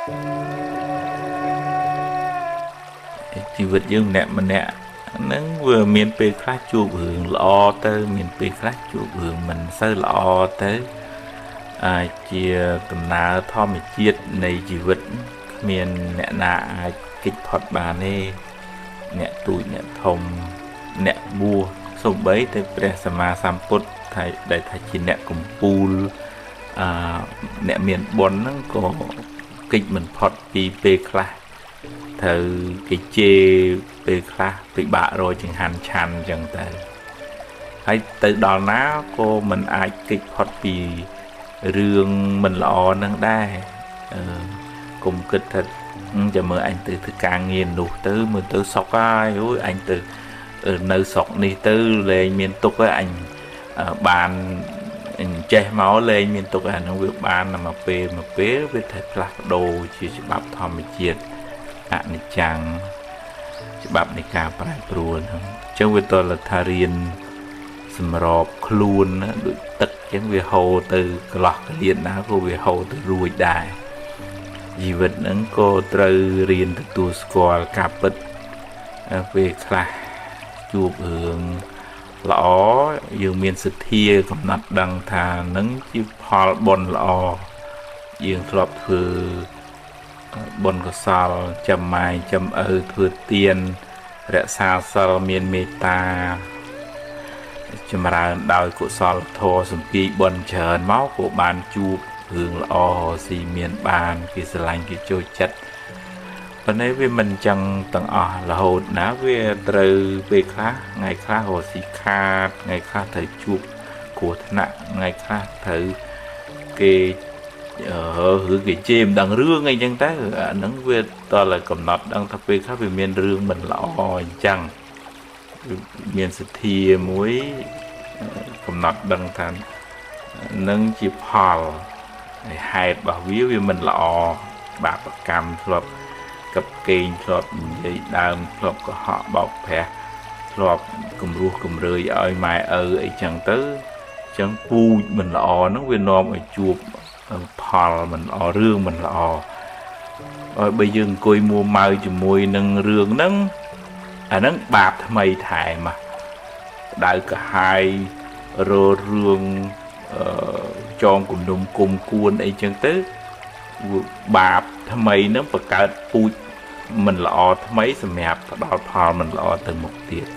ជីវិតយើងម្នាក់ហ្នឹងវាមានពេលខ្លះជួបរឿងល្អទៅមានពេលខ្លះជួបរឿងមិនសូវល្អទៅអាចជាដំណើរធម្មជាតិនៃជីវិតគ្មានអ្នកណាអាចគេចផុតបានទេអ្នកទូចអ្នកធំអ្នកបួសសូម្បីតែព្រះសម្មាសម្ពុទ្ធដែលថាជាអ្នកកំពូលអ្នកមានបុណ្យហ្នឹងក៏គេចមិនផុតពីពេលខ្លះត្រូវគេជេរពេលខ្លះពិបាករកចង្ហាន់ឆាន់អញ្ចឹងទៅហើយទៅដល់ណាក៏មិនអាចគេចផុតពីរឿងមិនល្អនឹងដែរកុំគិតថាចាំមើលអញទៅធ្វើការងារនោះទៅមើលទៅសុកហើយអូយអញទៅនៅស្រុកនេះទៅលែងមានទុកហើយអញបានចេះមកលែងមានទុកអានោះវាបានមកពេលវាតែផ្លាស់ប្ដូរជាច្បាប់ធម្មជាតិអនិច្ចំច្បាប់នៃការប្រែប្រួលហ្នឹងអញ្ចឹងវាតលថារៀនសម្របខ្លួនដូចទឹកអញ្ចឹងវាហូរទៅកន្លោះកលៀនណាក៏វាហូរទៅរួចដែរជីវិតហ្នឹងក៏ត្រូវរៀនទទួលស្គាល់ការពិតពេលខ្លះជួបរឿងល្អយើងមានសទ្ធាកំណត់ដឹងថានឹងជាផលបុណ្យល្អយើងធ្លាប់ធ្វើបុណ្យកុសលចាំម៉ាយចាំឪធ្វើទានរក្សាសិលមានមេត្តាចម្រើនដោយកុសលធម៌សម្ពីបុណ្យច្រើនមកក៏បានជួបរឿងល្អស៊ីមានបានគេស្រឡាញ់គេចូលចិត្តប៉ុន្តែវាមិនចឹងទាំងអស់រហូតណាវាត្រូវពេលខ្លះថ្ងៃខ្លះរស៊ីខាតថ្ងៃខ្លះត្រូវជួបគ្រោះថ្នាក់ថ្ងៃខ្លះត្រូវគេឬគេជេរមិនដឹងរឿងអីចឹងទៅអាហ្នឹងវាតតែកំណត់ដឹងថាពេលខ្លះវាមានរឿងមិនល្អអញ្ចឹងមានសទ្ធាមួយកំណត់ដឹងថានឹងជាផលហើយហេតុរបស់វាមិនល្អបាបកម្មធ្លាប់កັບកេងធ្លាប់និយាយដើមធ្លាប់កុហកបោកប្រាស់ធ្លាប់គំរោះគំរើយឲ្យម៉ែឪអីចឹងទៅអញ្ចឹងពូជមិនល្អហ្នឹងវានាំឲ្យជួបផលមិនល្អរឿងមិនល្អហើយបើយើងអង្គុយមួម៉ៅជាមួយនឹងរឿងហ្នឹងអាហ្នឹងបាបថ្មីថែមដៅកាហាយររឿងចងគំនុំគុំគួនអីចឹងទៅបាបថ្មីហ្នឹងបង្កើតពូជមិនល្អថ្មីសម្រាប់ផ្ដល់ផលមិនល្អទៅមុខទៀត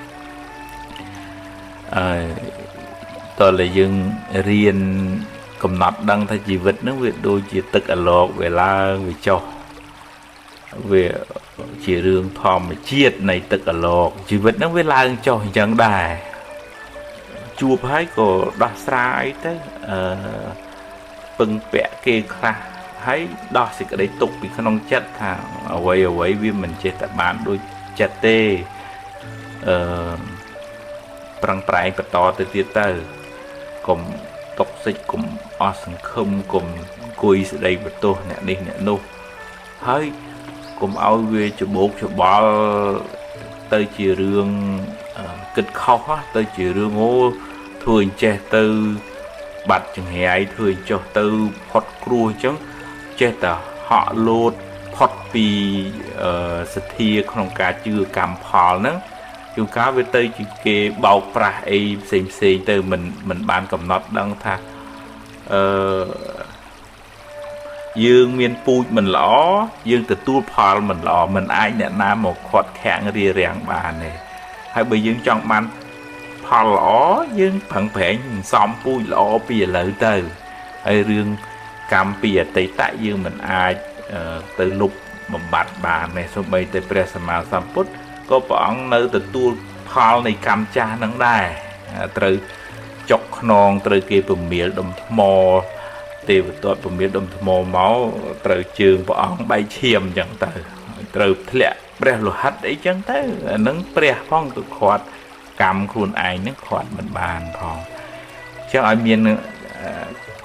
តើយើងរៀនកំណត់ដឹងថាជីវិតហ្នឹងវាដូចជាទឹកអាឡោកវាឡើងវាចុះវាជារឿងធម្មជាតិនៃទឹកអាឡោកជីវិតហ្នឹងវាឡើងចុះអញ្ចឹងដែរជួបហើយក៏ដោះស្រាយទៅពឹងពាក់គេខ្លះហើយដោះសេចក្តីទុកពីក្នុងចិត្តថាអ្វីវាមិនចេះតែបានដូចចិត្តទេប្រឹងប្រែងបន្តទៅទៀតទៅកុំតុកសិចកុំអស់សង្ឃឹមកុំអង្គុយស្ដីបន្ទោសអ្នកនេះអ្នកនោះហើយកុំឲ្យវាច្បោកច្បល់ទៅជារឿងគិតខុសទៅជារឿងធ្វើអញ្ចេះទៅបាត់ចង្រៃធ្វើអញ្ចោះទៅផុតគ្រោះអញ្ចឹងចេះតែហក់លោតផុតពីសទ្ធាក្នុងការជឿកម្មផលហ្នឹងជួនកាលវាទៅជាគេបោកប្រាស់អីផ្សេងទៅមិនបានកំណត់ដឹងថាយើងមានពូជមិនល្អយើងទទួលផលមិនល្អមិនអាចអ្នកណាមកខាត់ខាំងរារាំងបានទេហើយបើយើងចង់បានផលល្អយើងប្រឹងប្រែងសំពូជល្អពីឥឡូវទៅហើយរឿងកម្មពីអតីតយើងមិនអាចទៅលុបបំបត្តិបានទេសូម្បីតែព្រះសម្មាសម្ពុទ្ធក៏ព្រះអង្គនៅទទួលផលនៃកម្មចាស់នឹងដែរត្រូវចុកខ្នងត្រូវគេពមៀលដុំថ្មទេវទត្តពមៀលដុំថ្មមកត្រូវជើងព្រះអង្គបែកឈាមអញ្ចឹងទៅត្រូវធ្លាក់ព្រះលោហិតអីចឹងទៅអានឹងព្រះផងទៅខាត់កម្មខ្លួនឯងនឹងខាត់មិនបានផងអញ្ចឹងឲ្យមាន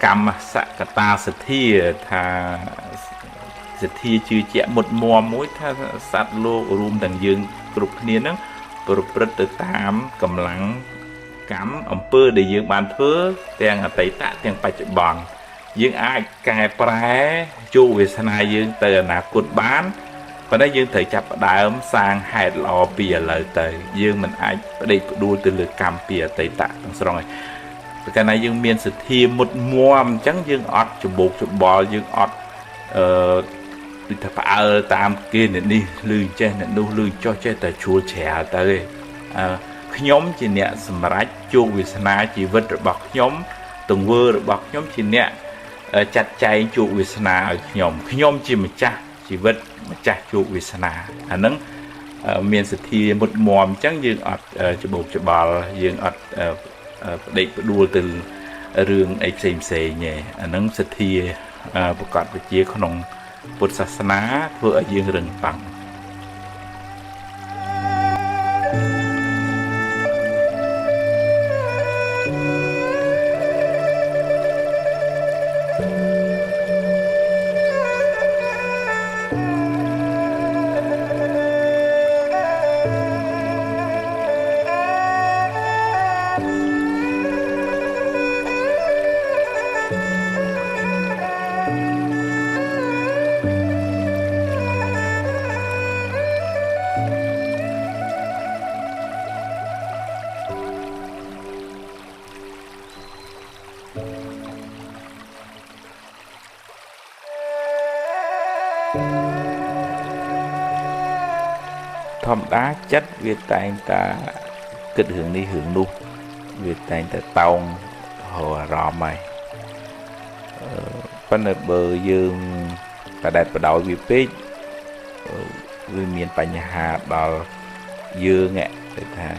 កម្មសកតាសទ្ធាថាសទ្ធាជឿជាក់មុតមមមួយថាសត្វលោករួមទាំងយើងគ្រប់គ្នានឹងប្រព្រឹត្តទៅតាមកម្លាំងកម្មអំពើដែលយើងបានធ្វើទាំងអតីតទាំងបច្ចុប្បន្ន យើងអាចកែប្រែជោគវាសនាយើងទៅអនាគតបានប៉ុន្តែយើងត្រូវចាប់ផ្ដើមសាងហេតុល្អពីឥឡូវទៅយើងមិនអាចផ្ដេកផ្ដួលទៅលើកម្មពីអតីតទាំងស្រុងឯងព្រោះកាលណាយើងមានសទ្ធាមុតមមអញ្ចឹងយើងអត់ច្បោកច្បល់យើងអត់ដូចថាផ្អើលតាមគេអ្នកនេះឬចេះអ្នកនោះឬចោះចេះតែជ្រួលជ្រាលទៅឯងខ្ញុំជាអ្នកសម្រេចជោគវាសនាជីវិតរបស់ខ្ញុំទង្វើរបស់ខ្ញុំជាអ្នកចាត់ចែងជោគវាសនាឲ្យខ្ញុំជាម្ចាស់ជីវិតម្ចាស់ជោគវាសនាអាហ្នឹងមានសទ្ធាមុតមមអញ្ចឹងយើងអត់ច្បោកច្បល់យើងអត់ផ្ដេកផ្ដួលទៅរឿងអីផ្សេងទេអាហ្នឹងសទ្ធាប្រកបវិជ្ជាក្នុងពុទ្ធសាសនាធ្វើឲ្យយើងរឹងប៉ាំងធម្មតាចិត្តវាតែងតែគិតរឿងនេះរឿងនោះវាតែងតែតោងរអារម្មណ៍ហើយប៉ុន្តែបើយើងបដែតបដោយវាពេកវាមានបញ្ហាដល់យើងគេថា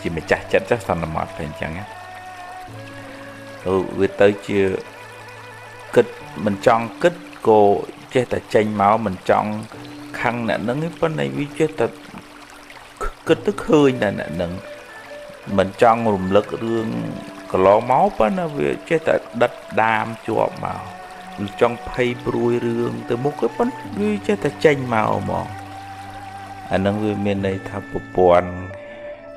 ជាម្ចាស់ចិត្តចុះសន្មត់ទៅអញ្ចឹងវាទៅជាគិតមិនចង់គិតក៏ចេះតែចេញមកមិនចង់ខឹងអ្នកហ្នឹងប៉ុន្តែវាចេះតែគិតទៅឃើញតែអ្នកហ្នឹងមិនចង់រំលឹករឿងកន្លងមកប៉ុន្តែវាចេះតែដិតដាមជាប់មកវាចង់ភ័យព្រួយរឿងទៅមុខទៅប៉ុន្តែវាចេះតែចេញមកហ្មងអាហ្នឹងវាមានន័យថាប្រព័ន្ធ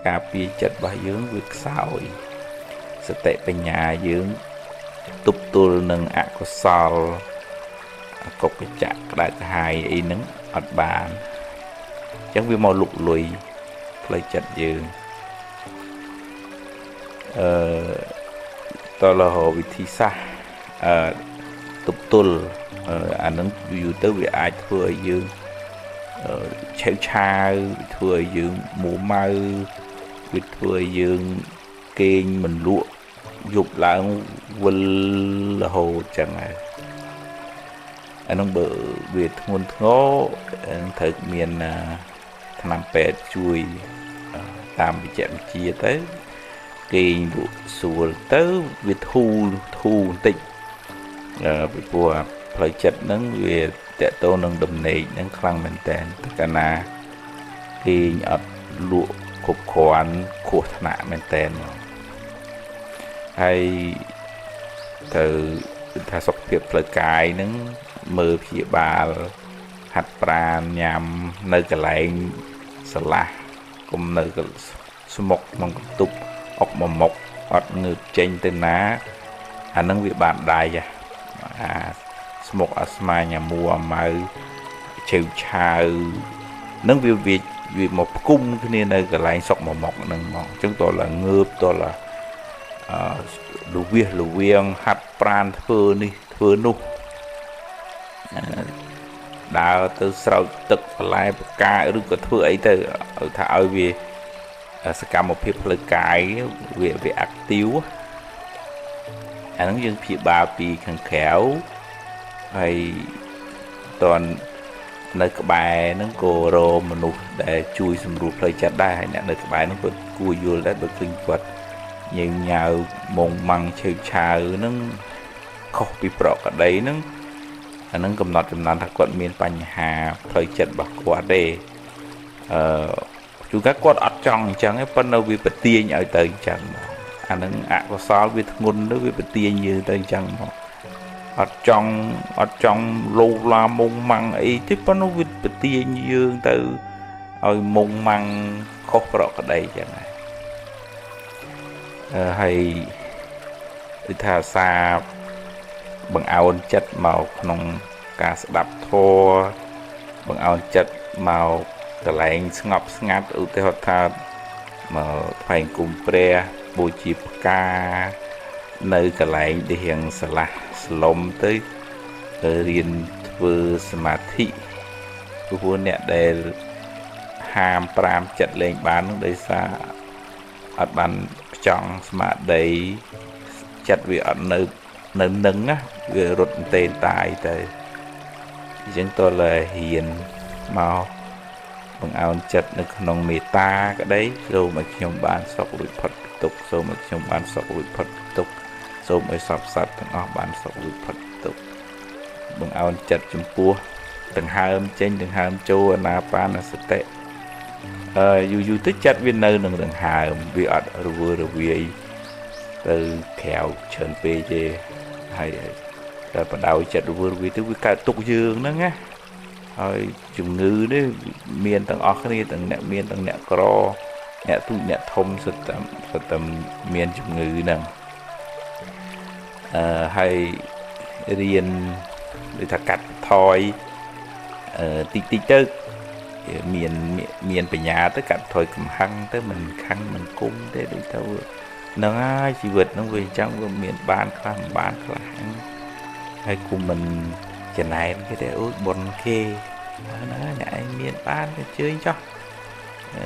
ការពារចិត្តរបស់យើងវាខ្សោយសតិបញ្ញាយើងទប់ទល់នឹងអកុសលកុកចៈក្តៅក្រហាយអីហ្នឹងអត់បានអញ្ចឹងវាមកលុកលុយផ្លូវចិត្តយើងតរហោវិធីសាស្ត្រទប់ទល់អាហ្នឹងយូរទៅវាអាចធ្វើឲ្យយើងឆេវឆាវធ្វើឲ្យយើងមួម៉ៅវាធ្វើឲ្យយើងគេងមិនលក់យប់ឡើងវិលរហូតចឹងហើយអានោះបើវាធ្ងន់ធ្ងរត្រូវមានថ្នាំពេទ្យជួយតាមវិជ្ជាវិទ្យាទៅគេងលក់ស្រួលទៅវាធូរបន្តិចពីព្រោះផ្លូវចិត្តហ្នឹងវាតកតទៅនឹងដំណេកហ្នឹងខ្លាំងមែនតើកាលណាគេងអត់លក់គ្រប់គ្រាន់គ្រោះថ្នាក់មែនតើហើយទៅថាសុខភាពផ្លូវកាយហ្នឹងមើលព្យាបាលហាត់ប្រាណញ៉ាំនៅកន្លែងស្រឡះកុំនៅស្មុកក្នុងបន្ទប់អុកមួយមុខអត់ងើបចេញទៅណាអាហ្នឹងវាបានដៃអាស្មុកអាស្មាញ៉ាមួម៉ៅឆេវឆាវហ្នឹងវាមកផ្គុំគ្នានៅកន្លែងសុកមួយមុខហ្នឹងហ្មងអញ្ចឹងតើឡើងងើបតើឡើងលវៀងហាត់ប្រាណធ្វើនេះធ្វើនោះដើរទៅស្រោចទឹកបន្លែបកាឬក៏ធ្វើអីទៅឲ្យថាឲ្យវាសកម្មភាពផ្លូវកាយវាអាក់ទីវអាហ្នឹងយើងព្យាបាលពីខាងក្រៅហើយតននៅក្បែរហ្នឹងក៏រកមនុស្សដែលជួយសម្រួលផ្លូវចិត្តដែរហើយអ្នកនៅក្បែរហ្នឹងក៏គួរយល់ដែរបើឃើញគាត់យើងញ៉ៅម៉ងម៉ាំងឆេវឆាវហ្នឹងខុសពីប្រកដីហ្នឹងអាហ្នឹងកំណត់ចំណានថាគាត់មានបញ្ហាផ្លូវចិត្តរបស់គាត់ទេជួនកាលគាត់អត់ចង់អញ្ចឹងទេប៉ុន្តែវាប្រទាញឲ្យទៅអញ្ចឹងអាហ្នឹងអកុសលវាធ្ងន់ទៅវាប្រទាញយើងទៅអញ្ចឹងមកអត់ចង់លោឡាមុងម៉ាំងអីទេប៉ុន្តែវាប្រទាញយើងទៅឲ្យមុងម៉ាំងខុសប្រកដីអញ្ចឹងហើយគឺថាសារ បង្អោនចិត្តមកក្នុងការស្ដាប់ធម៌បង្អោនចិត្តមកកន្លែងស្ងប់ស្ងាត់ឧទាហរណ៍ថាមកថ្វាយគុំព្រះបូជាផ្កានៅកន្លែងដែលរៀងស្រឡះស្លុំទៅរៀនធ្វើសមាធិព្រោះអ្នកដែលហាម5ចិត្តលេងបាននឹងដោយសារអត់បានផ្ចង់ស្មារតីចិត្តវាអត់នៅនឹងណាវារត់ទេតាយទៅអញ្ចឹងតើហ៊ានមកបង្អោនចិត្តនៅក្នុងមេត្តាក្តីសូមឲ្យខ្ញុំបានសុខរួចផុតពីទុក្ខសូមឲ្យខ្ញុំបានសុខរួចផុតពីទុក្ខសូមឲ្យសពសត្វទាំងអស់បានសុខរួចផុតពីទុក្ខបង្អោនចិត្តចំពោះដង្ហើមចេញដង្ហើមចូលអានាបានសតិយូរទៅចិត្តវានៅនឹងដង្ហើមវាអត់រវើរវាយទៅក្រៅច្រើនពេកទេហើយតែបដៅចិត្តរវើរវាយទៅវាកើតទុកយើងហ្នឹងណាហើយជំងឺនេះមានទាំងអស់គ្នាទាំងអ្នកមានទាំងអ្នកក្រអ្នកទូចអ្នកធំសិតតែមានជំងឺហ្នឹងហើយរៀនដូចថាកាត់ថយតិចទៅមានបញ្ញាទៅកាត់ថយកំហឹងទៅមិនខឹងមិនគុំទេដូចទៅហ្នឹងហើយជីវិតហ្នឹងវាអញ្ចឹងវាមានបានខ្លះមិនបានខ្លះហើយគុំមិនចំណែនគេទេអូយបុនគេណាអ្នកឯងមានបានទៅជឿចុះ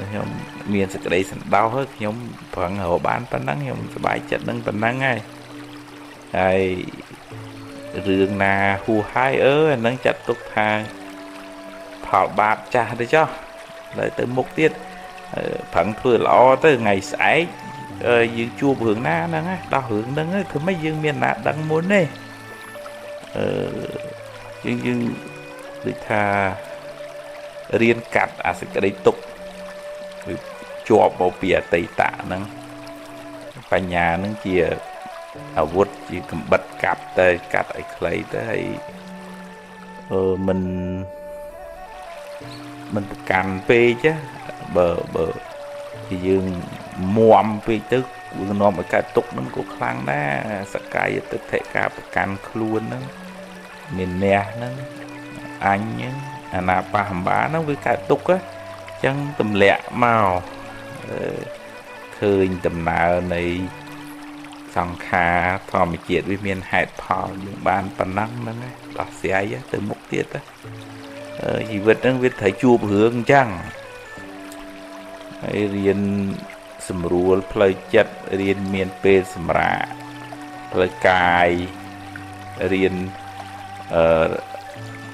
ខ្ញុំមានសេចក្តីសន្តោសហើយខ្ញុំប្រឹងរកបានប៉ុណ្ណឹងខ្ញុំសប្បាយចិត្តនឹងប៉ុណ្ណឹងហើយរឿងណាហួសហើយអាហ្នឹងចាត់ទុកថាផលបាបចាស់ទៅចុះហើយទៅមុខទៀតប្រឹងធ្វើល្អទៅថ្ងៃស្អែកយើងជួបរឿងណាហ្នឹងដោះរឿងហ្នឹងធ្វើម៉េចយើងមានណាដឹងមុនទេយើងដូចថារៀនកាត់អាសេចក្តីទុក្ខវាជាប់មកពីអតីតហ្នឹងបញ្ញាហ្នឹងជាអាវុធជាកំបិតកាប់ទៅកាត់ឲ្យខ្លីទៅហើយមិនប្រកាន់ពេកបើយើងមួមពេកទៅវានាំឲ្យកើតទុក្ខហ្នឹងក៏ខ្លាំងដែរសកាយទិដ្ឋិការប្រកាន់ខ្លួនហ្នឹងមានអ្នកហ្នឹងអញហ្នឹងអាណាបហម្បាហ្នឹងវាកើតទុក្ខអញ្ចឹងទម្លាក់មកឃើញដំណើរនៃសង្ខារធម្មជាតិវាមានហេតុផលយើងបានប៉ុណ្ណឹងហ្នឹងដោះស្រាយទៅមុខទៀតជីវិតហ្នឹងវាត្រូវជួបរឿងអញ្ចឹងហើយរៀនសម្រួលផ្លូវចិត្តរៀនមានពេលសម្រាកផ្លូវកាយរៀន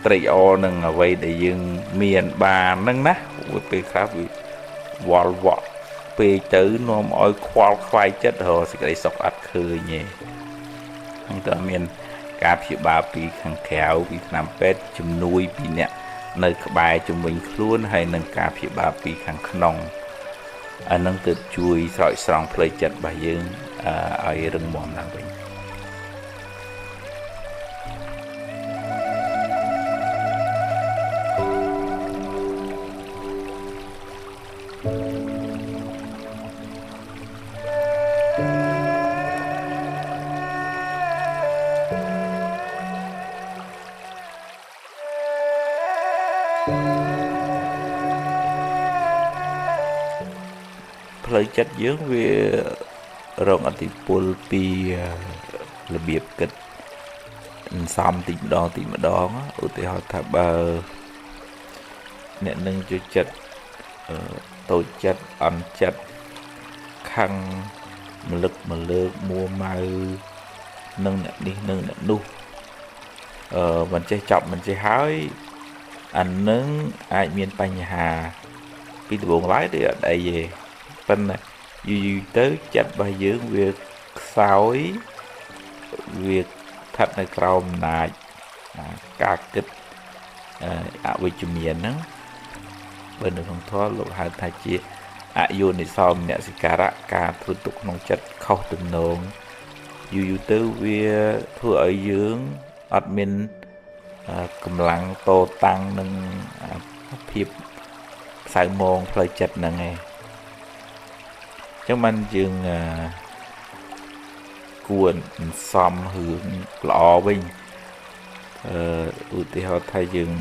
ត្រេកអរនឹងអ្វីដែលយើងមានបានហ្នឹងណាពេលខ្លះវាវល់វក់ពេកទៅនាំឲ្យខ្វល់ខ្វាយចិត្តរកសេចក្តីសុខអត់ឃើញទេហ្នឹងតើមានការព្យាបាលពីខាងក្រៅពីថ្នាំពេទ្យជំនួយពីអ្នកនៅក្បែរជំនាញខ្លួនហើយនឹងការព្យាបាលពីខាងក្នុងអានឹងទើបជួយស្រោចស្រង់ផ្លូវចិត្តរបស់យើងឲ្យរឹងមាំឡើងវិញផ្លូវចិត្តយើងវារងឥទ្ធិពលពីរបៀបគិតសំតិចម្ដងឧទាហរណ៍ថាបើអ្នកនឹងជួយចិត្តតូចចិត្តអន់ចិត្តខឹងមលឹកមលើកមួម៉ៅនឹងអ្នកនេះនឹងអ្នកនោះមិនចេះចប់មិនចេះហើយអានឹងអាចមានបញ្ហាពីដំបូងឡើយទេអត់អីទេប៉ុន្តែយូរទៅចិត្តរបស់យើងវាខ្សោយវាស្ថិតនៅក្រោមអំណាចការគិតអវិជ្ជមានហ្នឹងបើនៅក្នុងធម៌លោកហៅថាជាអយោនិសោមនសិការៈការធ្វើទុកក្នុងចិត្តខុសទំនងយូរទៅវាធ្វើឲ្យយើងអត់មានកម្លាំងតតាំងនឹងភាពខ្សៅមងផ្លូវចិត្តហ្នឹងឯងចឹងបានយើង គួរសំរឿងល្អវិញឧទាហរណ៍ថាយើង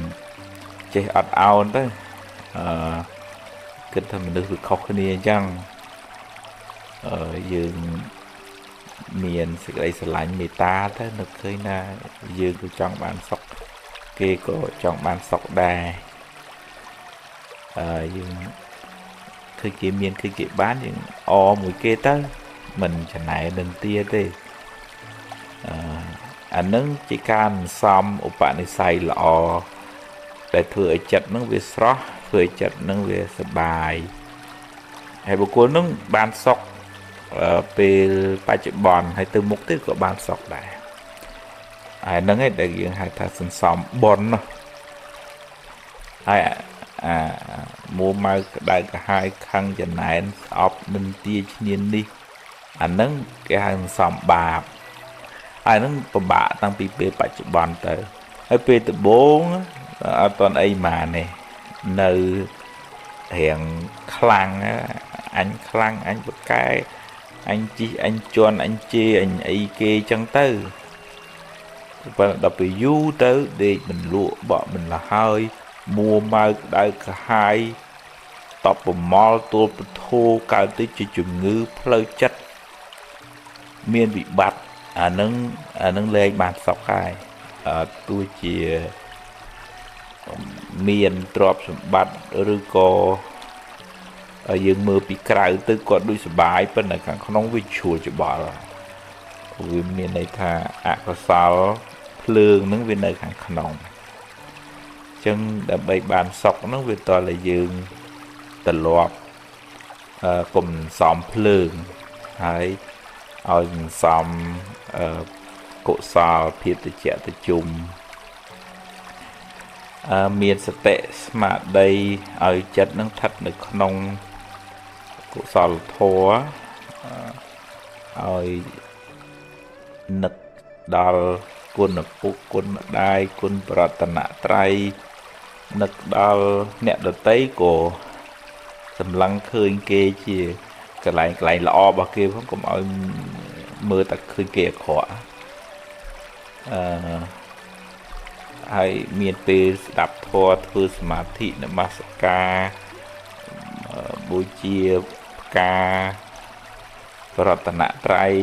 ចេះអត់អោនទៅគិតថាមនុស្សវាខុសគ្នាអញ្ចឹងយើងមានសេចក្តីស្រឡាញ់មេត្តាទៅនឹកឃើញថាយើងក៏ចង់បានសុខគេក៏ចង់បានសុខដែរយើងឃើញគេមានឃើញគេបានយើងអមួយគេទៅមិនចំណែននឹងទៀតទេអានឹងជាការសំឧបនិស្ស័យល្អដែលធ្វើឲ្យចិត្តនឹងវាស្រស់ធ្វើឲ្យចិត្តនឹងវាសប្បាយហើយបុគ្គលនឹងបានសុខពេលបច្ចុប្បន្នហើយទៅមុខទៀតក៏បានសុខដែរហើយហ្នឹងឯងដែលយើងហៅថាសន្សំបុណ្យនោះហើយមួម៉ៅក្តៅក្រហាយខឹងចំណែនស្អប់និន្ទាឈ្នានីសអាហ្នឹងគេហៅសន្សំបាបហើយហ្នឹងពិបាកតាំងពីពេលបច្ចុប្បន្នទៅហើយពេលដំបូងអត់ទាន់អីម៉ានទេនៅរៀងខ្លាំងអញខ្លាំងអញបកែអញជីអញជន់អញជេរអញអីគេចឹងទៅប៉ុន្តែដល់ពេលយូរទៅដេកមិនលក់បក់មិនលហើយមួម៉ៅក្តៅក្រហាយតបប្រមល់ទួលពធោកើតទៅជាជំងឺផ្លូវចិត្តមានវិបត្តិអានឹងលែងបានសុខហើយទោះជាមានទ្រព្យសម្បត្តិឬក៏យើងមើលពីក្រៅទៅគាត់ដូចសុបាយប៉ុន្តែខាងក្នុងវាឈួលច្បល់វាមានន័យថាអកុសលភ្លើងហ្នឹងវានៅខាងក្នុងអញ្ចឹងដើម្បីបានសុខហ្នឹងវាតើយើងត្រឡប់កុំសំភ្លើងហើយឲ្យសំកុសលភាពតិចតិជុំមានសតិស្មារតីឲ្យចិត្តនឹងស្ថិតនៅក្នុងកុសលធម៌ឲ្យនឹកដល់គុណពុទ្ធគុណម្ដាយគុណប្រតនត្រ័យនឹកដល់អ្នកដតីក៏សម្លឹងឃើញគេជាកន្លែងល្អរបស់គេផងកុំឲ្យមើលតែឃើញគេអាក្រក់ហើយមានពេលស្ដាប់ធម៌ធ្វើសមាធិនមស្ការបូជាផ្កាប្រតនត្រ័យ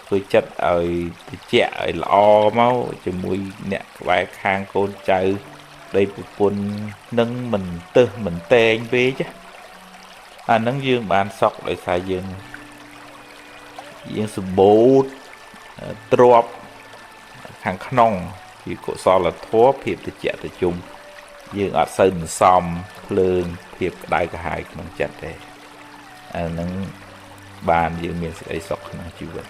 ធ្វើចិត្តឲ្យត្រជាក់ឲ្យល្អមកជាមួយអ្នកក្បែរខាងកូនចៅដីប្រពន្ធនឹងមិនទឹះមិនតែងពេកអានឹងយើងបានសុខដោយសារយើងសម្បូរទ្រព្យខាងក្នុងពីកុសលធម៌ភាពតិចតិជុំយើងអត់សូវសន្សំភ្លើងភាពក្តៅក្រហាយក្នុងចិត្តទេអានឹងបានយើងមានសេចក្តីសុខក្នុងជីវិត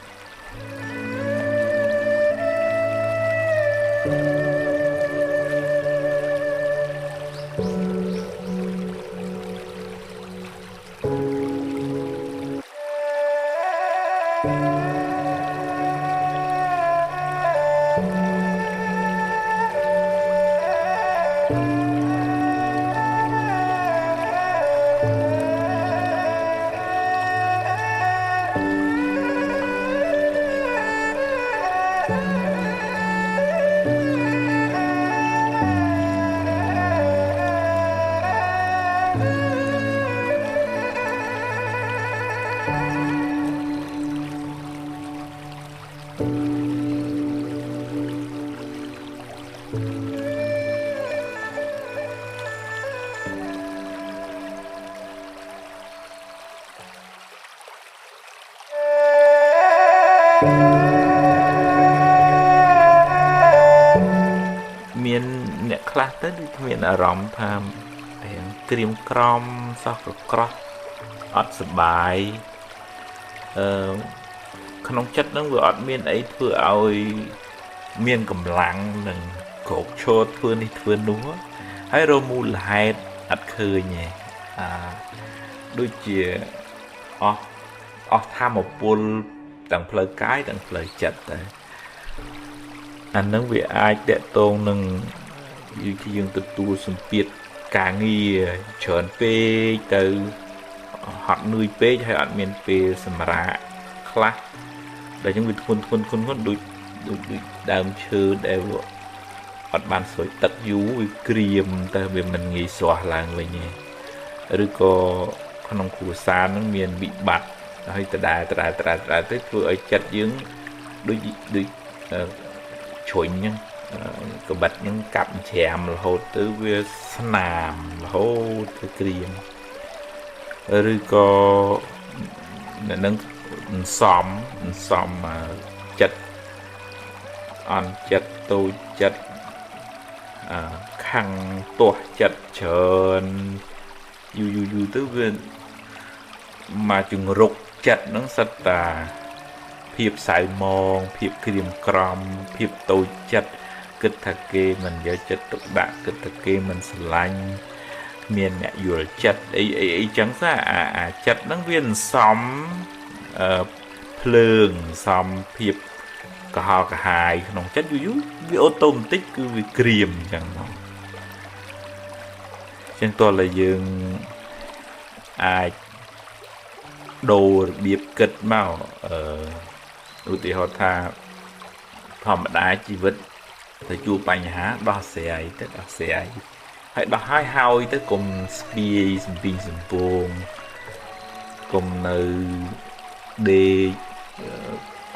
មានអ្នកខ្លះទៅដូចមានអារម្មណ៍ថារៀងក្រៀមក្រំសោះក្រោះអត់សប្បាយក្នុងចិត្តហ្នឹងវាអត់មានអីធ្វើឲ្យមានកម្លាំងនឹងក្រោកឈរធ្វើនេះធ្វើនោះហើយរមូលហេតុអត់ឃើញទេដូចជាអស់ធម៌ពលទាំងផ្លូវកាយទាំងផ្លូវចិត្តទៅអានឹងវាអាចតកតងនឹងយើងទទួលសម្ពាធការងារច្រើនពេកទៅហត់នឿយពេកហើយអត់មានពេលសម្រាកខ្លះ ដែលយើងវាធ្ងន់ដូចដើមឈើដែលអត់បានស្រួយទឹកយូរវាក្រៀមតែវាមិនងាយស្រស់ឡើងវិញទេឬក៏ក្នុងគ្រួសារនឹងមានវិបត្តិហើយដដែលទៅធ្វើឲ្យចិត្តយើងដូចជ្រុញហ្នឹងក្បិតហ្នឹងកាប់ច្រាមរហូតទៅវាស្នាមរហូតទៅក្រៀមឬក៏នឹងសំចិត្តអន់ចិត្តតូចចិត្តខឹងទាស់ចិត្តច្រើនយូរទៅវាមកជំរុកចិត្តហ្នឹងសិតតាភាពសៅមងភាពក្រៀមក្រំភាពតូចចិត្តគិតថាគេមិនយកចិត្តទុកដាក់គិតថាគេមិនស្រឡាញ់មានអ្នកយល់ចិត្តអីចឹងសាអាចិត្តហ្នឹងវាសំភ្លើងសំភាពកុហកកាហាយក្នុងចិត្តយូរវាអូតូម៉ាទិកគឺវាក្រៀមចឹងមកចឹងតើឡើយយើងអាចដូររបៀបគិតមកឧទាហរណ៍ថាធម្មតាជីវិតទៅជួបបញ្ហាដោះស្រាយទៅដោះស្រាយហើយដោះហើយទៅកុំស្ពាយសំពីងសំពងកុំនៅដេក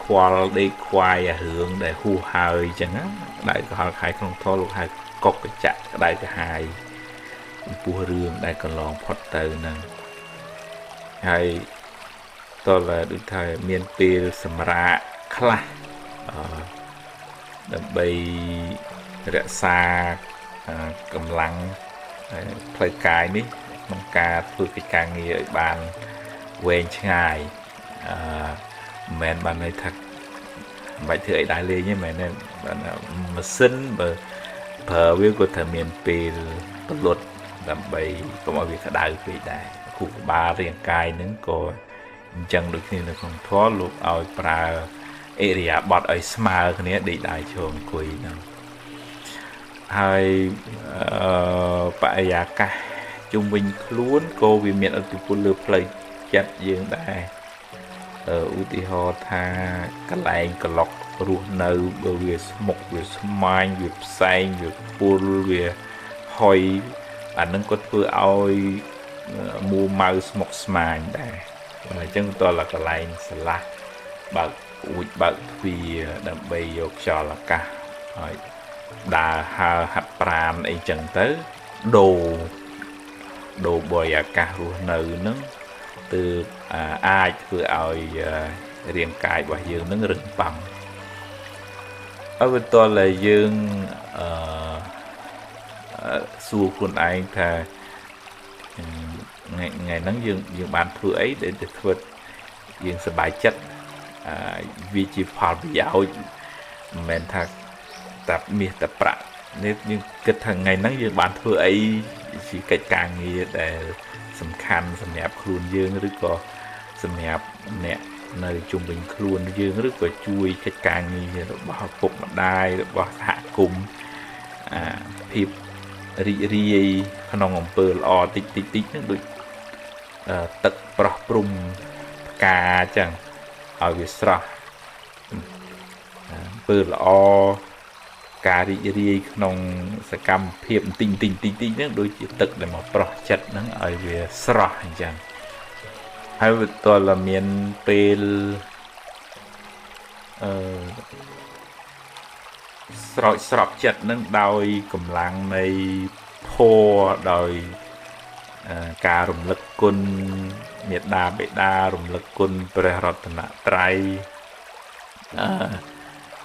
ខ្វល់ដេកខ្វាយអារឿងដែលហួសហើយចឹងណាដែលកុហកខាយក្នុងធម៌លោកហៅកុកកញ្ចក់ក្តៅក្រហាយចំពោះរឿងដែលកន្លងផុតទៅហ្នឹងហើយតើដូចថាមានពេលសម្រាកខ្លះដើម្បីរក្សាកម្លាំងផ្លូវកាយនេះក្នុងការធ្វើកិច្ចការងារឲ្យបានវែងឆ្ងាយមិនមែនបានន័យថាមិនបាច់ធ្វើអីដែរលេងទេមែនទេម៉ាស៊ីនបើប្រើវាក៏ថាមានពេលពលត់ដើម្បីកុំឲ្យវាក្តៅពេកដែរខួរក្បាលរាងកាយហ្នឹងក៏អញ្ចឹងដូចគ្នានៅក្នុងធម៌លោកឲ្យប្រើអិរិយាបថឲ្យស្មើគ្នាដេកដើរឈរអង្គុយហ្នឹងហើយបរិយាកាសជុំវិញខ្លួនក៏វាមានឥទ្ធិពលលើផ្លូវចិត្តយើងដែរឧទាហរណ៍ថាកន្លែងក្លុករស់នៅបើវាស្មុគវាស្មាញវាផ្សែងវាពុលវាហុយអានឹងក៏ធ្វើឲ្យមួម៉ៅស្មុគស្មាញដែរអញ្ចឹងតើកន្លែងស្រឡះបើកអួចបើកទ្វារដើម្បីយកខ្យល់អាកាសហើយដើរហើរហាត់ប្រាណអីចឹងទៅដូរបរិយាកាសរស់នៅហ្នឹងទើបអាចធ្វើឲ្យរាងកាយរបស់យើងនឹងរឹងប៉ាំហើយបន្ទាប់តែយើងសួរខ្លួនឯងថាថ្ងៃហ្នឹងយើងបានធ្វើអីដែលធ្វើយើងសប្បាយចិត្តវាជាផលប្រយោជន៍មិនមែនថាតែមាសតែប្រាក់នេះយើងគិតថាថ្ងៃហ្នឹងយើងបានធ្វើអីជាកិច្ចការងារដែលសំខាន់សម្រាប់ខ្លួនយើងឬក៏សម្រាប់អ្នកនៅជុំវិញខ្លួនយើងឬក៏ជួយកិច្ចការងាររបស់ឪពុកម្ដាយរបស់សហគមន៍ភាពរីករាយក្នុងអំពើល្អតិចហ្នឹងដូចទឹកប្រោះព្រំផ្កាអញ្ចឹងឲ្យវាស្រស់អំពើល្អការរីករាយក្នុងសកម្មភាពតិចហ្នឹងដូចជាទឹកដែលមកប្រោះចិត្តហ្នឹងឲ្យវាស្រស់អញ្ចឹងហើយវាតលមានពេលស្រោចចិត្តហ្នឹងដោយកម្លាំងនៃធម៌ដោយការរំលឹកគុណមេត្តាបិតារំលឹកគុណព្រះរតនត្រ័យ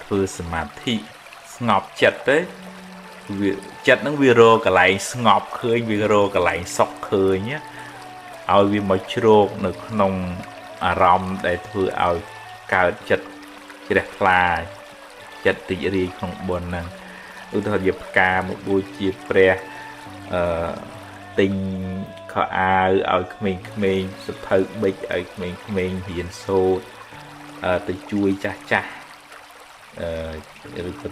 ធ្វើសមាធិស្ងប់ចិត្តទៅវាចិត្តហ្នឹងវារកកន្លែងស្ងប់ឃើញវារកកន្លែងសុខឃើញឲ្យវាមកជ្រកនៅក្នុងអារម្មណ៍ដែលធ្វើឲ្យកើតចិត្តជ្រះថ្លាចិត្តរីករាយក្នុងបុណ្យហ្នឹងឧទាហរណ៍ជាផ្កាមកបូជាព្រះទិញខោអាវឲ្យក្មេងៗសភៅប៊ិចឲ្យក្មេងៗរៀនសូត្រទៅជួយចាស់ឬក៏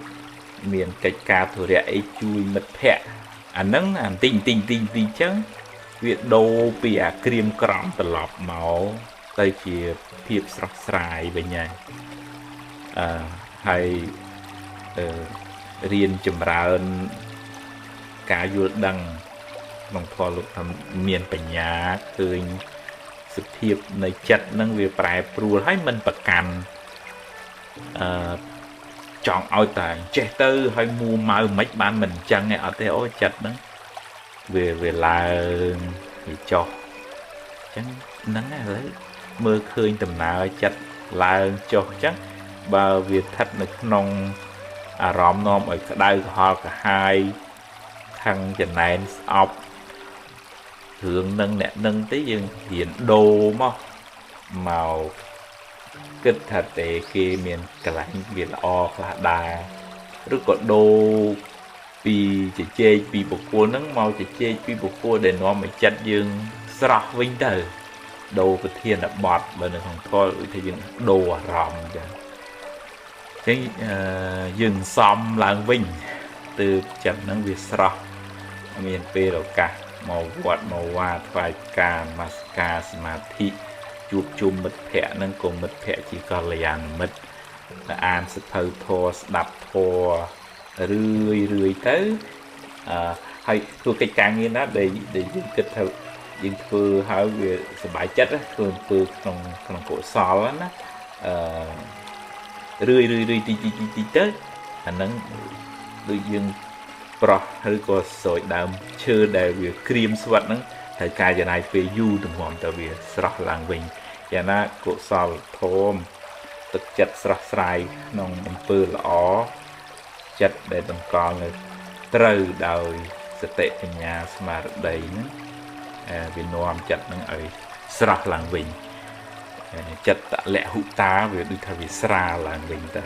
មានកិច្ចការធុរៈអីជួយមិត្តភ័ក្តិអាហ្នឹងអាទិញចឹងវាដូរពីអាក្រៀមក្រំត្រឡប់មកទៅជាភាពស្រស់ស្រាយវិញហើយ ហើយរៀនចម្រើនការយល់ដឹងក្នុងធម៌លោកថាមានបញ្ញាឃើញសភាពនៃចិត្តនឹងវាប្រែប្រួលហើយមិនប្រកាន់ចង់ឲ្យតែចេះទៅហើយមួម៉ៅមិនបានមិនអញ្ចឹងឯអត់ទេអូចិត្តហ្នឹងវាឡើងវាចុះអញ្ចឹងហ្នឹងឥឡូវមើលឃើញដំណើរចិត្តឡើងចុះអញ្ចឹងបើវាស្ថិតនៅក្នុងអារម្មណ៍នាំឲ្យក្តៅក្រហល់កាហាយខឹងចំណែនស្អប់រឿងនឹងអ្នកនឹងទេយើងរៀនដូរមកគិតថាតែគេមានកន្លែងវាល្អខ្លះដែរឬក៏ដូរពីជជែកពីបុគ្គលហ្នឹងមកជជែកពីបុគ្គលដែលនាំឲ្យចិត្តយើងស្រស់វិញទៅដូរប្រធានបទបើនៅក្នុងធម៌ដូចថាយើងដូរអារម្មណ៍អញ្ចឹងយើងសំឡើងវិញទើបចិត្តហ្នឹងវាស្រស់មានពេលឱកាសមកវត្តមកវាថ្វាយការនមស្ការសមាធិជួបជុំមិត្តភ័ក្តិនឹងក៏មិត្តភ័ក្តិជាកល្យាណមិត្តអានសភៅធម៌ស្ដាប់ធម៌រឿយទៅហើយធ្វើកិច្ចការងារណាដែលយើងគិតថាយើងធ្វើហើយវាសប្បាយចិត្តធ្វើក្នុងកុសលណារឿយទីទៅអាហ្នឹងដូចយើងប្រោះឬក៏ស្រោចដើមឈើដែលវាក្រៀមស្វិតហ្នឹងត្រូវការចំណាយពេលយូរទំនំទៅវាស្រស់ឡើងវិញយ៉ាងណាកុសលធម៌ទឹកចិត្តស្រស់ស្រាយក្នុងអំពើល្អចិត្តដែលតម្កល់នៅត្រូវដោយសតិបញ្ញាស្មារតីហ្នឹងវានាំចិត្តហ្នឹងឲ្យស្រស់ឡើងវិញចិត្តលហុតាវាដូចថាវាស្រាលឡើងវិញទៅ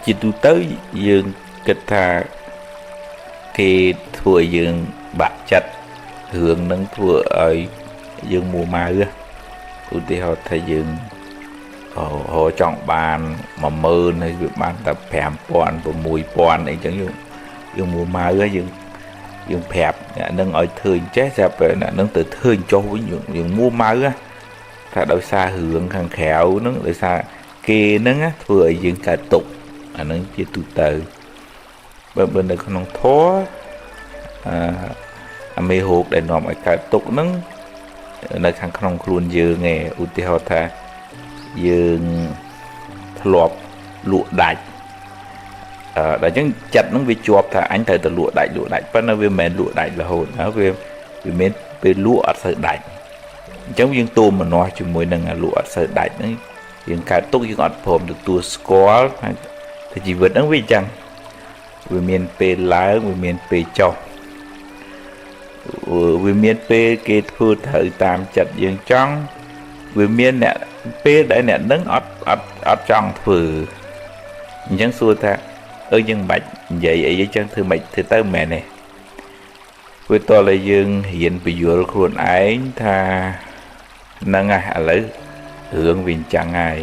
ជាទូទៅយើងគិតថាគេធ្វើឲ្យយើងបាក់ចិត្តរឿងនឹងធ្វើឲ្យយើងមួម៉ៅឧទាហរណ៍ថាយើងចង់បាន10000ហើយវាបានតែ5000 6000អីចឹងយើងមួម៉ៅយើងប្រាប់អ្នកនឹងឲ្យធ្វើអញ្ចេះតែពេលអ្នកនឹងទៅធ្វើចុះវិញយើងមួម៉ៅថាដោយសាររឿងខាងក្រៅហ្នឹងដោយសារគេហ្នឹងធ្វើឲ្យយើងកើតទុក្ខអានឹងជាទូទៅបើនៅក្នុងធម៌អាមេរោគដែលនាំឲ្យកើតទុក្ខហ្នឹងនៅខាងក្នុងខ្លួនយើងឯងឧទាហរណ៍ថាយើងធ្លាប់លក់ដាច់ដល់អញ្ចឹងចិត្តហ្នឹងវាជាប់ថាអញត្រូវតែលក់ដាច់ប៉ុន្តែវាមិនមែនលក់ដាច់រហូតណាវាមានពេលលក់អត់សូវដាច់អញ្ចឹងយើងទូមនោះជាមួយនឹងលក់អត់សូវដាច់ហ្នឹងយើងកើតទុក្ខយើងអត់ព្រមទទួលស្គាល់តែជីវិតហ្នឹងវាអញ្ចឹងវាមានពេលឡើងវាមានពេលចុះវាមានពេលគេធ្វើត្រូវតាមចិត្តយើងចង់វាមានអ្នកពេលដែលអ្នកនឹងអត់ចង់ធ្វើអញ្ចឹងសួរថាយើងមិនបាច់និយាយអីអញ្ចឹងធ្វើមិនធ្វើទៅមែនទេវាតតែយើងរៀនពយល់ខ្លួនឯងថាហ្នឹងឥឡូវរឿងវាអញ្ចឹងហើយ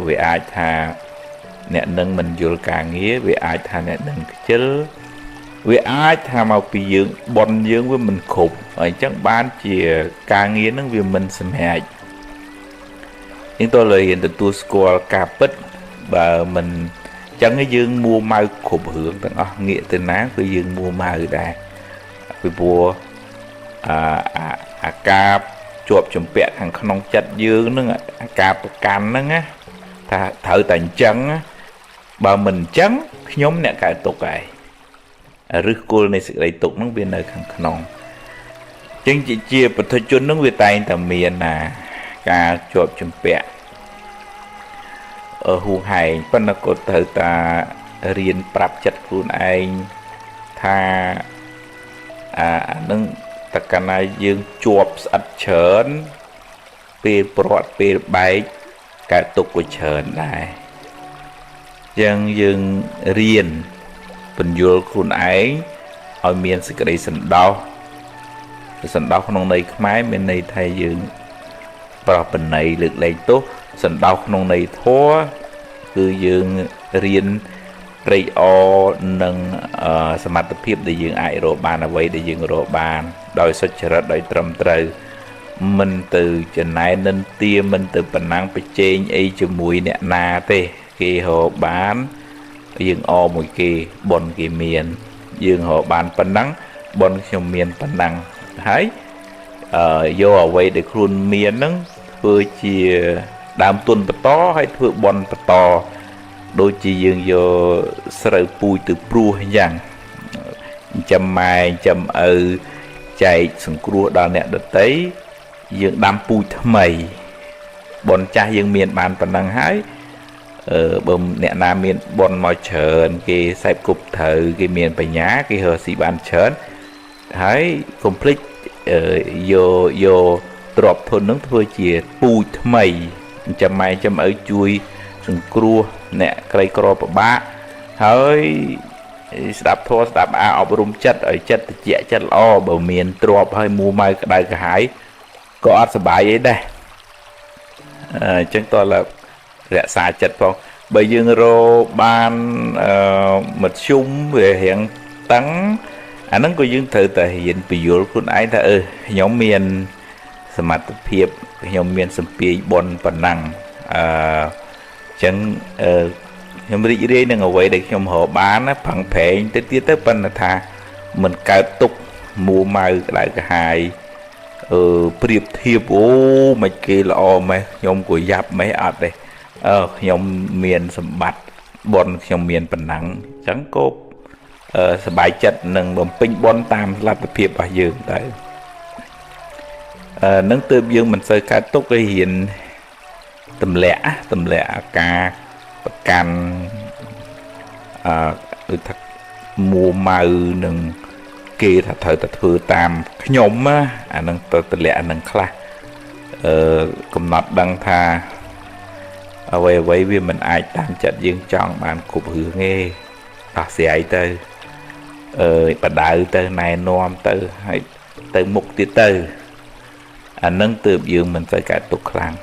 វាអាចថាអ្នកនឹងមិនយល់ការងារវាអាចថាអ្នកនឹងខ្ជិលវាអាចថាមកពីយើងបនយើងវាមិនគ្រប់ហើយអញ្ចឹងបានជាការងារនឹងវាមិនសម្រេចយើងតើលើរៀនទទួលស្គាល់ការពិតបើមិនអញ្ចឹងយើងមួម៉ៅគ្រប់រឿងទាំងអស់ងាកទៅណាគឺយើងមួម៉ៅដែរពីព្រោះអាការជាប់ជំពាក់ខាងក្នុងចិត្តយើងនឹងអាការប្រកាន់ហ្នឹងណាថាត្រូវតែអញ្ចឹងបើមិនអញ្ចឹងខ្ញុំអ្នកកើតទុក្ខហើយឬគល់នៃសេចក្តីទុក្ខហ្នឹងវានៅខាងក្នុងអញ្ចឹងជាពុទ្ធជនហ្នឹងវាតែងតែមានការជាប់ជំពាក់ហួងហែងប៉ុន្តែក៏ត្រូវតែរៀនប្រាប់ចិត្តខ្លួនឯងថានឹងតកណាយើងជាប់ស្អិតច្រើនពេលព្រាត់ពេលបែកកើតទុក្ខក៏ច្រើនដែរ dân dương riêng bình dùa khuôn ấy ở miền sự cái sẵn đau không này máy bên này thay dương và bên này lực lấy tốt sẵn đau không này thua cứ dương riêng rây o nângสมรรถភាពដែលយើងអាចរកបានអ្វីដែលយើងរកបានដោយសុចរិតដោយត្រឹមត្រូវមិនទៅចំណែននិន្ទាមិនទៅប៉ុណ្ណឹងប្រជែងអីជាមួយអ្នកណាទេគេរកបានយើងអមួយគេបនគេមានយើងរកបានប៉ុណ្ណឹងបនខ្ញុំមានប៉ុណ្ណឹងហើយយកអ្វីដែលខ្លួនមានហ្នឹងធ្វើជាដើមទុនបន្តហើយធ្វើបនបន្តដូចជាយើងយកស្រូវពូជទៅព្រោះអញ្ចឹងចាំម៉ែចាំឪចែកសង្គ្រោះដល់អ្នកដទៃយើងដាំពូជថ្មីបនចាស់យើងមានបានប៉ុណ្ណឹងហើយបើអ្នកណាមានបនមកច្រើនគេសេពគប់ត្រូវគេមានបញ្ញាគេរកស៊ីបានច្រើនហើយកុំភ្លេចយកទ្រព្យធននឹងធ្វើជាពូជថ្មីចាំម៉ែចាំឪជួយសង្គ្រោះអ្នកក្រីក្រពិបាកហើយស្ដាប់ធម៌ស្ដាប់អាអប់រំចិត្តឲ្យចិត្តត្រជាក់ចិត្តល្អបើមានទ្រព្យហើយមួម៉ៅក្តៅក្រហាយក៏អត់សុបាយអីដែរអញ្ចឹងតើរក្សាចិត្តផងបើយើងរកបានមធ្យមវារៀងតឹងអាហ្នឹងក៏យើងត្រូវតែរៀនពយល់ខ្លួនឯងថាខ្ញុំមានសមត្ថភាពខ្ញុំមានសម្ពាយបុណ្យប៉ុណ្ណឹងចឹងខ្ញុំរីករាយនឹងអ្វីដែលខ្ញុំរកបានណាផឹងប្រែងទៅទៀតទៅប៉ុន្តែថាមិនកើតទុកមួម៉ៅក្តៅក្រហាយប្រៀបធៀបអូមិនគេល្អម៉េះខ្ញុំក៏យ៉ាប់ម៉េះអត់ទេខ្ញុំមានសម្បត្តិបុណ្យខ្ញុំមានប៉ុណ្ណឹងអញ្ចឹងក៏សប្បាយចិត្តនឹងបំពេញបុណ្យតាមលទ្ធភាពរបស់យើងទៅនឹងទើបយើងមិនសូវកើតទុកឲ្យរៀនទម្លាក់ការប្រកាន់ដូចថាមួម៉ៅនឹងគេថាត្រូវតែធ្វើតាមខ្ញុំអានឹងទៅទម្លាក់អានឹងខ្លះកំណត់ដឹងថាអ្វីវាមិនអាចតាមចិត្តយើងចង់បានគ្រប់រឿងទេដោះស្រាយទៅបដៅទៅណែនាំទៅហើយទៅមុខទៀតទៅអានឹងទើបយើងមិនទៅកើតទុកខ្លាំង